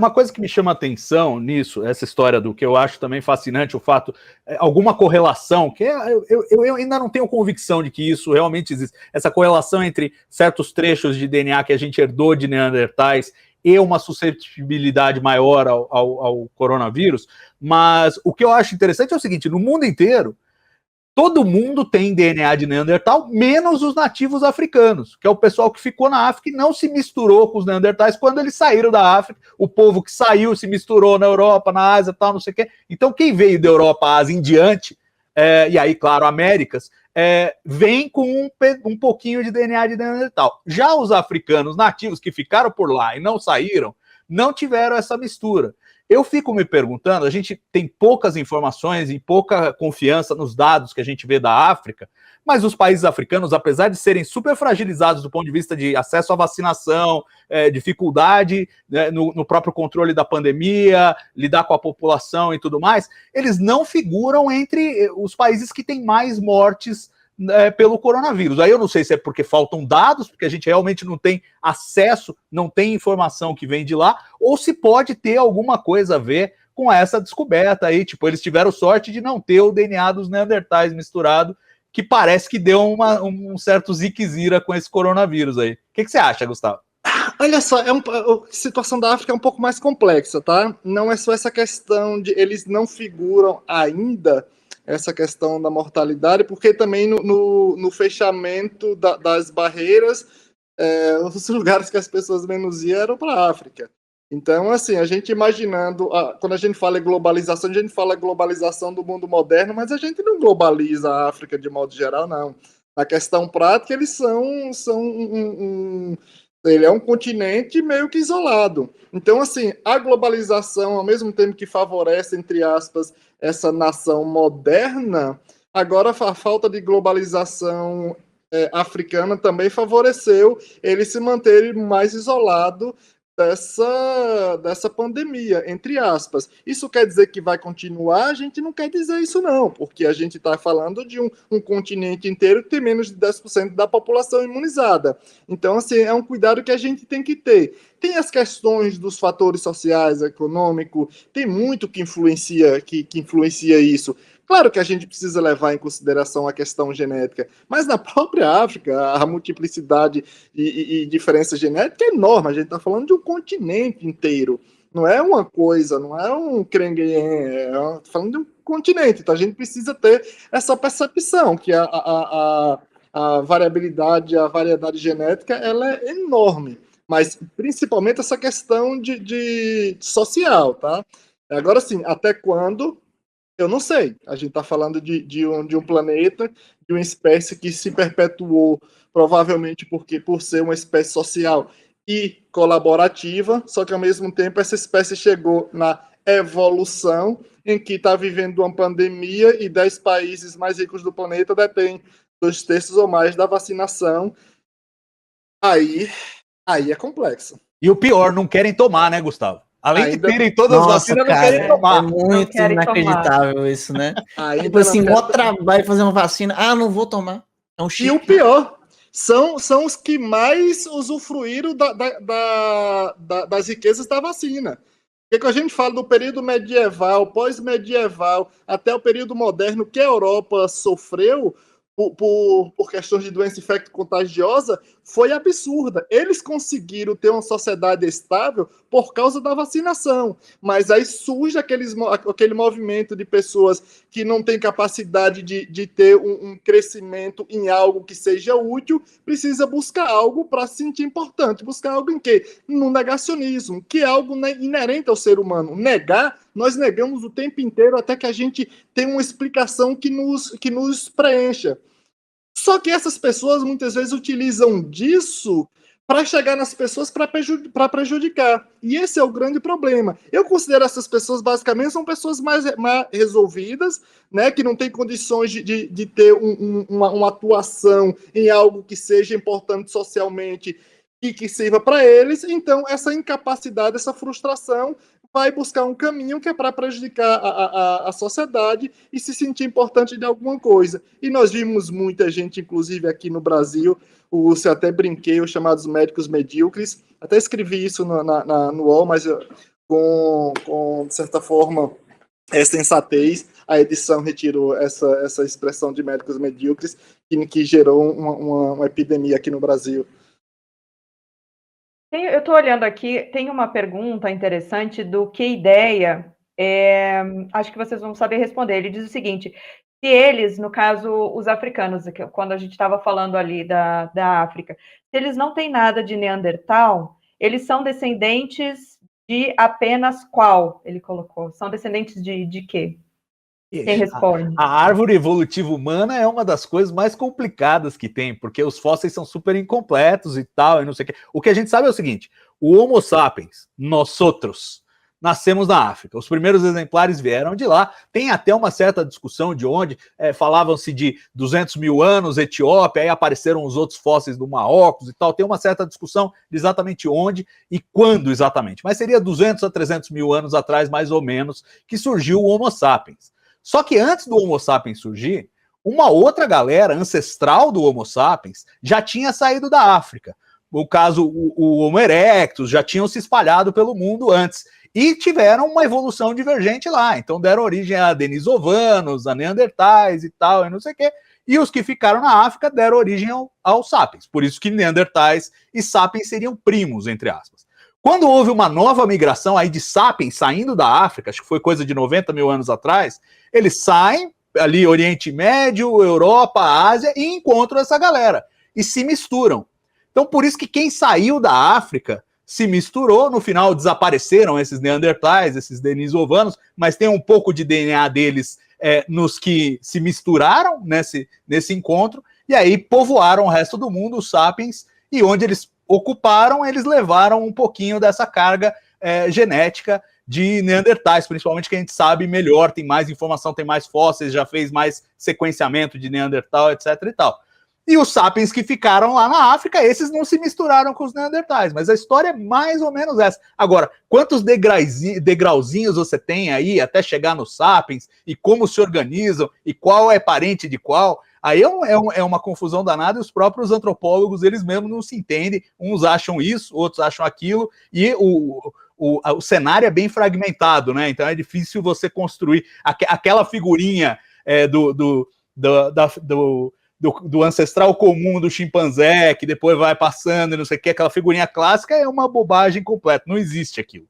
uma coisa que me chama atenção nisso, essa história do que eu acho também fascinante, o fato, alguma correlação, que eu ainda não tenho convicção de que isso realmente existe, essa correlação entre certos trechos de DNA que a gente herdou de Neandertais e uma suscetibilidade maior ao coronavírus, mas o que eu acho interessante é o seguinte, no mundo inteiro, todo mundo tem DNA de Neandertal, menos os nativos africanos, que é o pessoal que ficou na África e não se misturou com os Neandertais quando eles saíram da África. O povo que saiu se misturou na Europa, na Ásia, tal, não sei o quê. Então, quem veio da Europa, Ásia em diante, e aí, claro, Américas, vem com um pouquinho de DNA de Neandertal. Já os africanos nativos que ficaram por lá e não saíram, não tiveram essa mistura. Eu fico me perguntando, a gente tem poucas informações e pouca confiança nos dados que a gente vê da África, mas os países africanos, apesar de serem super fragilizados do ponto de vista de acesso à vacinação, dificuldade, né, no próprio controle da pandemia, lidar com a população e tudo mais, eles não figuram entre os países que têm mais mortes pelo coronavírus. Aí eu não sei se é porque faltam dados, porque a gente realmente não tem acesso, não tem informação que vem de lá, ou se pode ter alguma coisa a ver com essa descoberta aí, tipo, eles tiveram sorte de não ter o DNA dos Neandertais misturado, que parece que deu um certo ziquezira com esse coronavírus aí. O que você acha, Gustavo? Olha só, a situação da África é um pouco mais complexa, tá? Não é só essa questão de eles não figuram ainda essa questão da mortalidade, porque também no fechamento das barreiras, os lugares que as pessoas menos iam eram para a África. Então, assim, a gente imaginando, quando a gente fala em globalização, a gente fala globalização do mundo moderno, mas a gente não globaliza a África de modo geral, não. Na questão prática, eles ele é um continente meio que isolado. Então, assim, a globalização, ao mesmo tempo que favorece, entre aspas, essa nação moderna, agora a falta de globalização africana também favoreceu ele se manter mais isolado dessa pandemia, entre aspas. Isso quer dizer que vai continuar? A gente não quer dizer isso não, porque a gente está falando de um continente inteiro que tem menos de 10% da população imunizada. Então, assim, é um cuidado que a gente tem que ter. Tem as questões dos fatores sociais, econômicos, tem muito que influencia isso. Claro que a gente precisa levar em consideração a questão genética, mas na própria África, a multiplicidade e diferença genética é enorme. A gente está falando de um continente inteiro. Não é uma coisa, não é um crenguenhé, falando de um continente. Então a gente precisa ter essa percepção que a variabilidade, a variedade genética, ela é enorme. Mas principalmente essa questão de social, tá? Agora sim, até quando? Eu não sei. A gente está falando de um planeta, de uma espécie que se perpetuou, provavelmente por ser uma espécie social e colaborativa, só que ao mesmo tempo essa espécie chegou na evolução, em que está vivendo uma pandemia e 10 países mais ricos do planeta detêm 2/3 ou mais da vacinação. Aí é complexo. E o pior, não querem tomar, né, Gustavo? Além de terem todas as vacinas, não querem tomar. É muito inacreditável isso, né? Tipo assim, mó trabalho fazer uma vacina. Ah, não vou tomar. É um chique. E o pior, são os que mais usufruíram das riquezas da vacina. Porque quando a gente fala do período medieval, pós-medieval, até o período moderno, que a Europa sofreu por questões de doença infecto-contagiosa, foi absurda. Eles conseguiram ter uma sociedade estável por causa da vacinação, mas aí surge aquele movimento de pessoas que não têm capacidade de ter um crescimento em algo que seja útil, precisa buscar algo para se sentir importante. Buscar algo em quê? No negacionismo, que é algo inerente ao ser humano. Nós negamos o tempo inteiro até que a gente tenha uma explicação que nos preencha. Só que essas pessoas muitas vezes utilizam disso para chegar nas pessoas para prejudicar. E esse é o grande problema. Eu considero essas pessoas, basicamente, são pessoas mais resolvidas, né, que não têm condições de ter uma atuação em algo que seja importante socialmente e que sirva para eles. Então, essa incapacidade, essa frustração vai buscar um caminho que é para prejudicar a sociedade e se sentir importante de alguma coisa. E nós vimos muita gente, inclusive aqui no Brasil, eu até brinquei, os chamados médicos medíocres, até escrevi isso no UOL, mas de certa forma, sensatez, a edição retirou essa expressão de médicos medíocres que gerou uma epidemia aqui no Brasil. Eu estou olhando aqui, tem uma pergunta interessante do Que Ideia, acho que vocês vão saber responder. Ele diz o seguinte: se eles, no caso, os africanos, quando a gente estava falando ali da África, se eles não têm nada de Neandertal, eles são descendentes de apenas qual? Ele colocou. São descendentes de quê? Quem responde? A árvore evolutiva humana é uma das coisas mais complicadas que tem, porque os fósseis são super incompletos e tal, e não sei o quê. O que a gente sabe é o seguinte: o Homo sapiens, nós outros, nascemos na África. Os primeiros exemplares vieram de lá. Tem até uma certa discussão de onde, falavam-se de 200 mil anos, Etiópia, aí apareceram os outros fósseis do Marrocos e tal. Tem uma certa discussão de exatamente onde e quando exatamente. Mas seria 200 a 300 mil anos atrás, mais ou menos, que surgiu o Homo sapiens. Só que antes do Homo sapiens surgir, uma outra galera ancestral do Homo sapiens já tinha saído da África. No caso, o Homo erectus já tinham se espalhado pelo mundo antes e tiveram uma evolução divergente lá. Então deram origem a denisovanos, a neandertais e tal, e não sei o quê. E os que ficaram na África deram origem aos sapiens. Por isso que neandertais e sapiens seriam primos, entre aspas. Quando houve uma nova migração aí de sapiens saindo da África, acho que foi coisa de 90 mil anos atrás, eles saem ali Oriente Médio, Europa, Ásia e encontram essa galera e se misturam. Então por isso que quem saiu da África se misturou, no final desapareceram esses neandertais, esses denisovanos, mas tem um pouco de DNA deles nos que se misturaram nesse encontro, e aí povoaram o resto do mundo, os sapiens, e onde eles ocuparam, eles levaram um pouquinho dessa carga genética de neandertais, principalmente que a gente sabe melhor, tem mais informação, tem mais fósseis, já fez mais sequenciamento de neandertal, etc e tal. E os sapiens que ficaram lá na África, esses não se misturaram com os neandertais, mas a história é mais ou menos essa. Agora, quantos degrauzinhos você tem aí até chegar nos sapiens, e como se organizam, e qual é parente de qual? Aí é uma confusão danada, e os próprios antropólogos, eles mesmos não se entendem, uns acham isso, outros acham aquilo, e o cenário é bem fragmentado, né? Então é difícil você construir aquela figurinha do ancestral comum do chimpanzé, que depois vai passando e não sei o que, aquela figurinha clássica é uma bobagem completa, não existe aquilo.